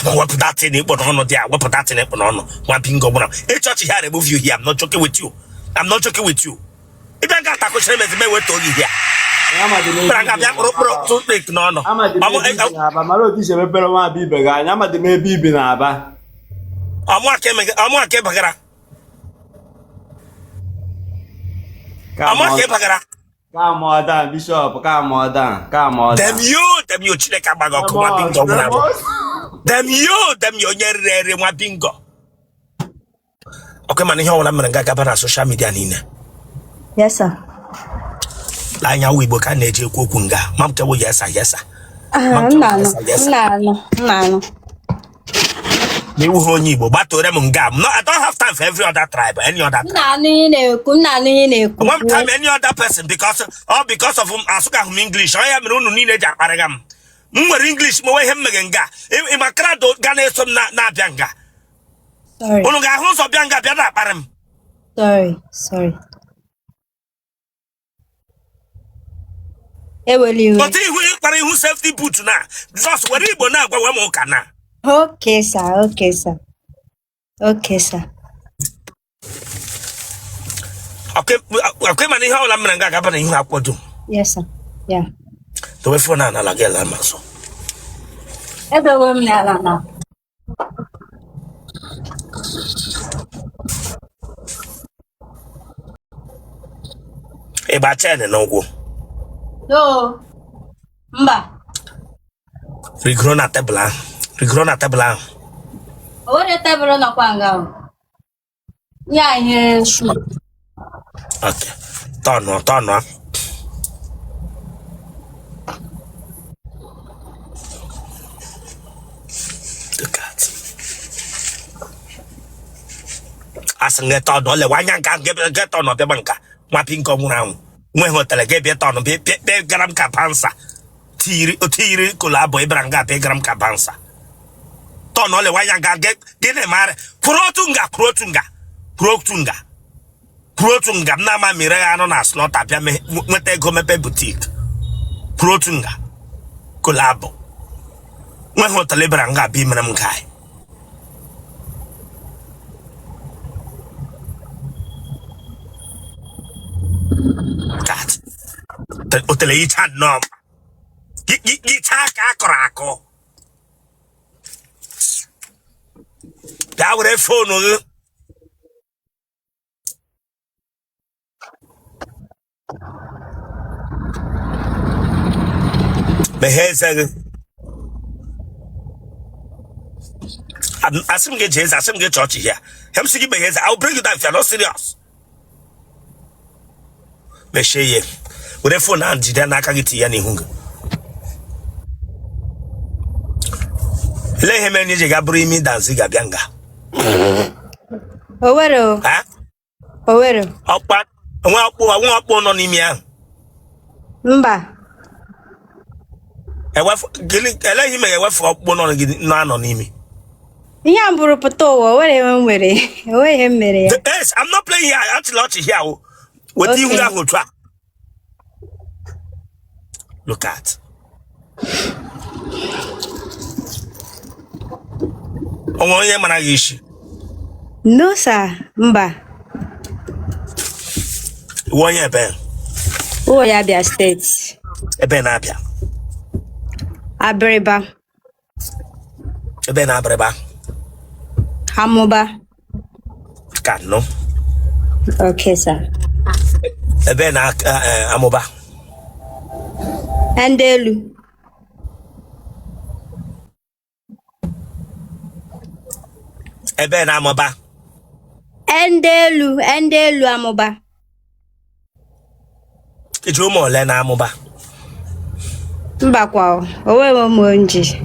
What put that in it, but on there, what put that in it, but on one bingo. A church here remove you here. I'm not joking with you. I'm not joking with you. If I got a question, as may wait to you here. Come on down, Bishop. Come on down. Come on down. Them you, Chileka Bago, bingo. Them you, Nyere, bingo. Okay, man, here I'm going to go social media. Yes, sir. Lanya Wibo can neji kukunga. Mamta wo yes sir. No. Me wo honyibo but to them ngam. No, I don't have time for every other tribe, any other tribe. One time any other person because of asuka hum English. I am no ni neja paragam. Mumwe English mo we hem megenga. E makra do gana som na bianga. Sorry. Ono ga ho so bianga biada parem. Sorry. But who safety boot now? Just where you now go one more. Okay, sir. Okay, man, how I'm going to go you have to do. Yes, sir. Yeah. The way for now, I'll get that muscle. Every woman now. A battle no go. No. Mba. Rigrona tabla. What a table no kwanga. Yeah, here shoe. Okay. Turn on. Look at. Asanga turn on le wanyanga get on the banka. Mapping come round. When hotel get be turn be gram kapansa. Tiri kolabo ebranga be gram kapansa. Turn on le wanyanga get mare. Protunga nama mire ano na slot apia me mwete go mepe boutique. Protunga kolabo. When hotel ebranga be mnam kai. God. Otele ita nom. Gita krako. Da wore phone. Beheza. Asim get Jesus, asim get church here. Hem sigi beheza. I'll bring you down if you're not serious. Mesheye. Wore phone and jida na kagiti ya ni hunga. Ele heme ni jega brimi dansi gabianga. Owero. Ha? Owero. Okpa. Won akpo no ni mi an. Mba. Ele hime ewe fo akpo no ni mi. Yeah, mburu puto. Yes, I'm not playing here. I actually lot here. What you go try. Look at. Onye mana yishi. No, sir. Mba. Onye be. Oya Bia State. Ebe na Abia. Abreba. Ebe na Abreba. Hamoba. Kano. Okay, sir. Ebe na Amoba. Endelu. Ebe na Amoba. Endelu Amoba. Ijumo le na Amoba. Mba kwa owe monji.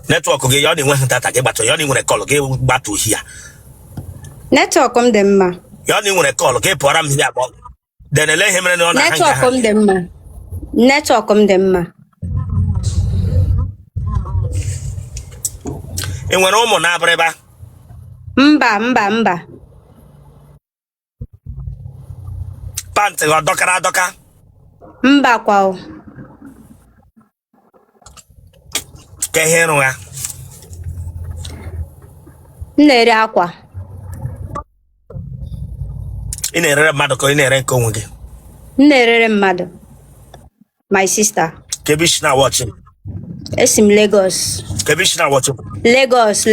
Network ge yoni wen data ge bato yoni wen call ge bato here. Network Ndi Mma. Yoni wen call ge poram here about. Then ele hemre no na hanga. Network Ndi Mma. Network Ndi Mma. Enwere ụmụ na Abreba. Mba. Pant go dokara doka. Mba kwa o. Ke hero ya. Nere akwa. Inere mmadụ ka inere nke onwe gị. Nere mmadụ. My sister. Kebish na watching. Esim Lagos. Kebish na watching. Lagos.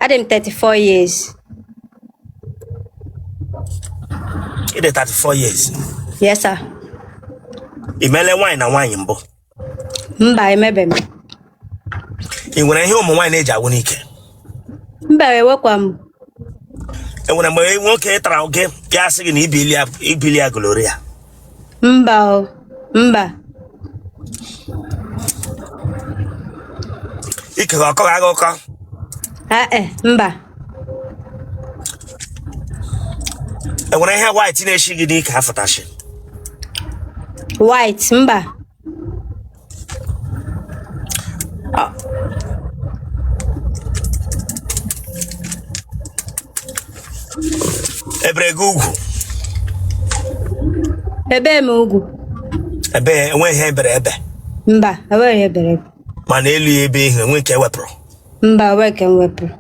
I'm 34 years. It is 34 years. Yes, sir. Imele wine na wine mbụ. Mba emebe m. I nwere ihe ụmụ nwaanyị na-eji agwụ n'ike. Mba ewekwa m. Enwere mgbe nwoke tara oge ya sị gị na ibili Gloria. Mba. Ike ọkọ agụkọ. Mba. Enwere ihe white na-eshi gị n'ike afụtashi. White, mba. Ebere gị ugwu. Ebe m ugwu. Ebe enweghị ihe ebere ebe. Mba, enweghị ebere. Mana elu ya ebe ihe enwe nke ewepụrụ. Mba, enweghị nke ewepụrụ.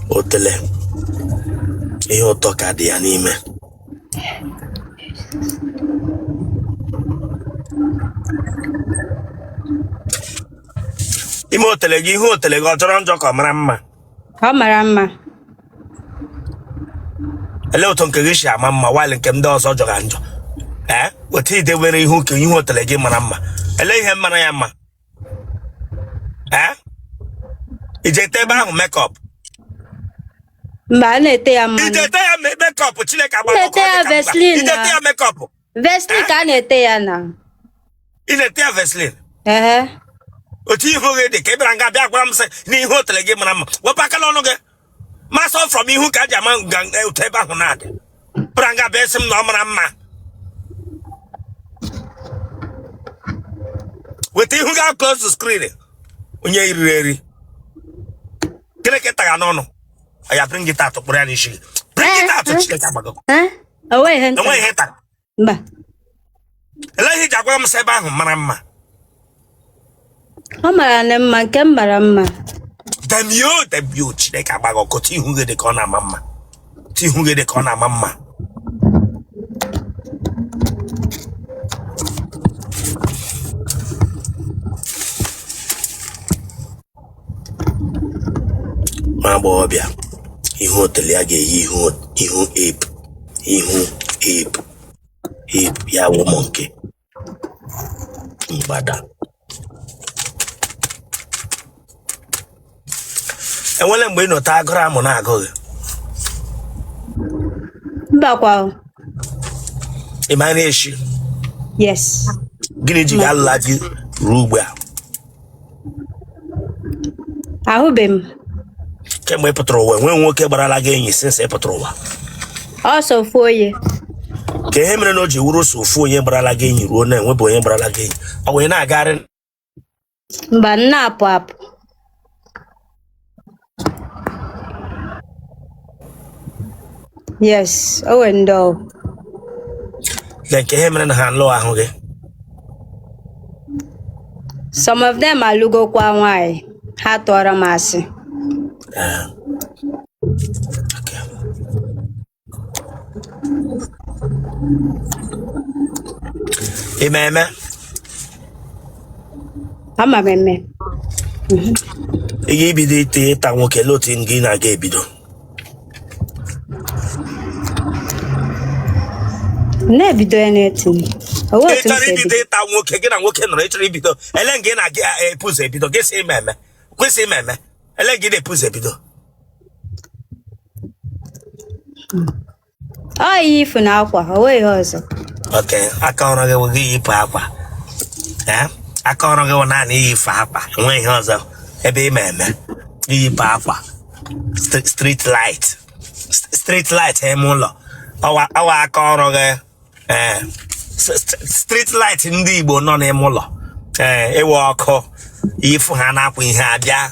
Otele. Ihe ụtọ ka dị ya n'ime. Ime otele gị, ihe otele gị ọ jọrọ njọ ka ọ mara mma. Ọ mara mma. Ele otu nke gị si ama mma while nke ndị ọzọ jọga njọ. Otu ide nwere ihe otele gị mara mma. Ele ihe mara ya mma. Ije ete ebe ahụ makeup. Mba, a na-ete ya mmanụ. Ije ete ya makeup Chineke agba na-ete ya Vaseline. Ije ete ya makeup. Vaseline ka a na-ete ya na. Ị na-ete ya Vaseline. Otu ihu gị dị ka ị bịara nga bịa gwara m sị na ihe otele gị mara mma. Wepụ aka n'ọnụ gị. Maso from ihu ka a ji ama otu ebe ahụ na-adị. Bịara nga bịa sị m na ọ mara mma. Weta ihu gị close to screen. Onye iriri eri. Gịnị ka ị taga n'ọnụ? I bring it out to put any shit. Bring it out to Chineke agbago. Away ihe tara. Mba. Ele ihe ji agwa m sị ebe ahụ mara mma. Ọ mara na mma nke m mara mma. Demio Chineke agbago kotu ihu gị dị ka ọ na-ama mma. Ihu gị dị ka ọ na-ama mma. Nwagbogho bịa. Ihu otele ya ga-eyi ihu ape ya wụ monkey. Mgbada. Enwele mgbe ị nọta agụrụ amụ na-agụghị. Mbakwa. Ị ma na-eshi? Yes. Gịnị ji ga-alụla gị ruo ugbu a? Ahụbe m. Kemgbe ị pụtara ụwa, enwe nwoke gbarala gị enyi since ị pụtara ụwa. Ọsọ ofu onye. Ka ihe mere na o ji wuru so ofu onye gbarala gị enyi ruo na enwebụ onye gbarala gị enyi. Ọ wee na-agarị. Mba nna apụ. Yes, o wee ndị Nke ihe mere na ha nlụ ahụ gị. Some of them alụgokwa nwaanyị. Ha tụọrọ m asị. Ime. Ama m eme. Ị ga-ebido ite ịta nwoke lotu gị na-aga ebido. Na-ebido ya n'etu. Ị chọrọ ibido ịta nwoke gị na nwoke nọrọ ịchọrọ ibido. Ele gị na-aga epuzo ebido gị si ime. Kwesị ime. Ele gị na-epuzo ebido. Ọ yi ifu na akwa, o nweghị ọzọ. Okay, aka ọrụ gị wụ gị yipụ akwa. Aka ọrụ gị wụ naanị iyifu akwa. Enweghị ihe ọzọ ebe ị eme. Iyipụ akwa. Street light ime ụlọ. Ọwa aka ọrụ gị. Street light ndị Igbo nọ n'ime ụlọ. Ewe ọkụ. Ifu ha na-akwụ ihe abịa.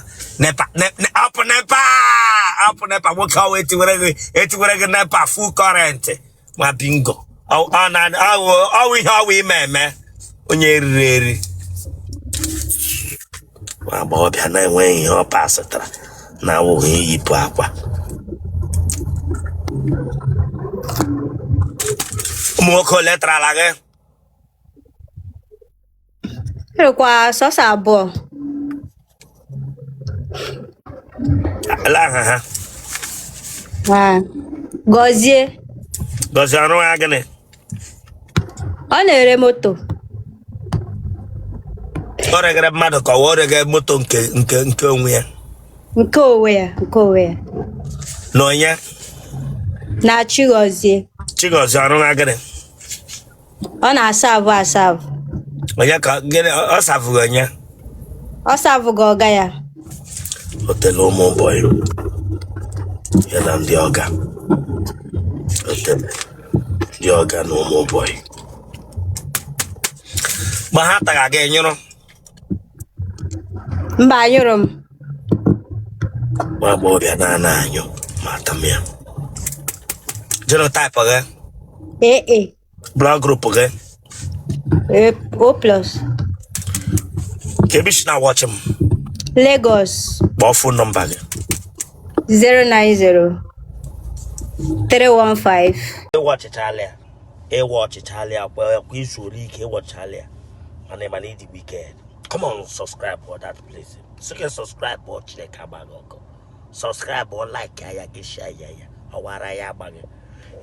Ọpụ nepa nwoke ọwa etiwere gị nepa full current ma bingo. Ọwụ ihe ọwụ ime onye eriri eri. Nwagbogho bịa na-enweghị ihe ọ pasịtara na awụghị iyipụ akwa. Ụmụ nwoke ole tarala gị? Erikwa sọsọ abụọ. Ala aha ha. Gọzie. Gọzie ọrụ ya gịnị? Ọ na-ere moto. Ọ regara mmadụ ka ọ regara moto nke onwe ya. Nke onwe ya. Na onye? Na Chigọzie. Chigọzie ọrụ ya gịnị? Ọ na-asavụ. Onye ka gịnị ọ savụghị onye? Ọ savụghị ọga ya. Otele ụmụ bọyị ya na ndị ọga. Otele ndị ọga na ụmụ bọyị. Ma ha taga gị nyụrụ? Mba, anyụrụ m. Nwagbogho bịa na anyụ ma tam ya. Genotype gị? AA. Blood group gị? O+. Kebishi na watch m. Lagos. Kpọọ phone number gị. 090 315. Ịwọchịchalịa kwa izu ole ike ịwọchịchalịa mana ịdị wicked. Come on, subscribe for that place. So you can subscribe for Chineke Agbago. Subscribe or like ya get share ya. Awara ya bagị.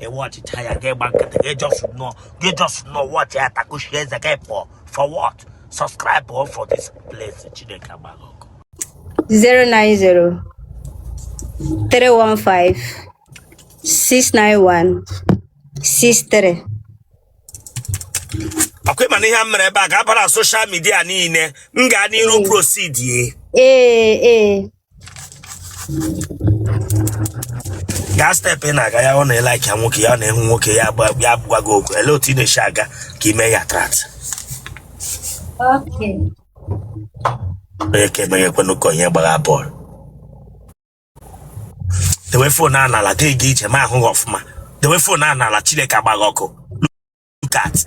Ịwọchịcha ya get back. Get just know what ya taku share the game for what? Subscribe for this place Chineke Agbago. 090 315 691 63. Okay, man, ihe mere ebe a ga-abara social media niile m ga n'iru proceed ye. Ga step in aga ya ọ na like ya nwoke ya na ehu nwoke ya gwago ogo ele otu na-eshi aga ka ime ya attract. Okay. Onye ka eme ekwenu ka onye gbara bọọlụ. Dewe phone anala ga ege ije ma ahụ ọfụma. Dewe phone anala Chineke agbaghị ọkụ. Look at.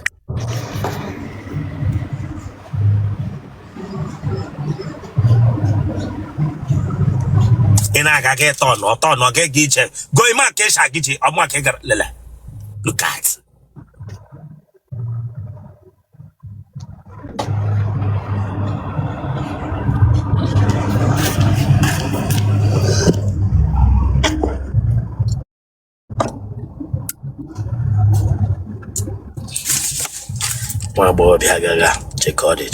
Ina aga get on get ije. Go ima ke sha gije ọmụ ke gara lele. Look at. Nwagbogho bịa gaga chikodi.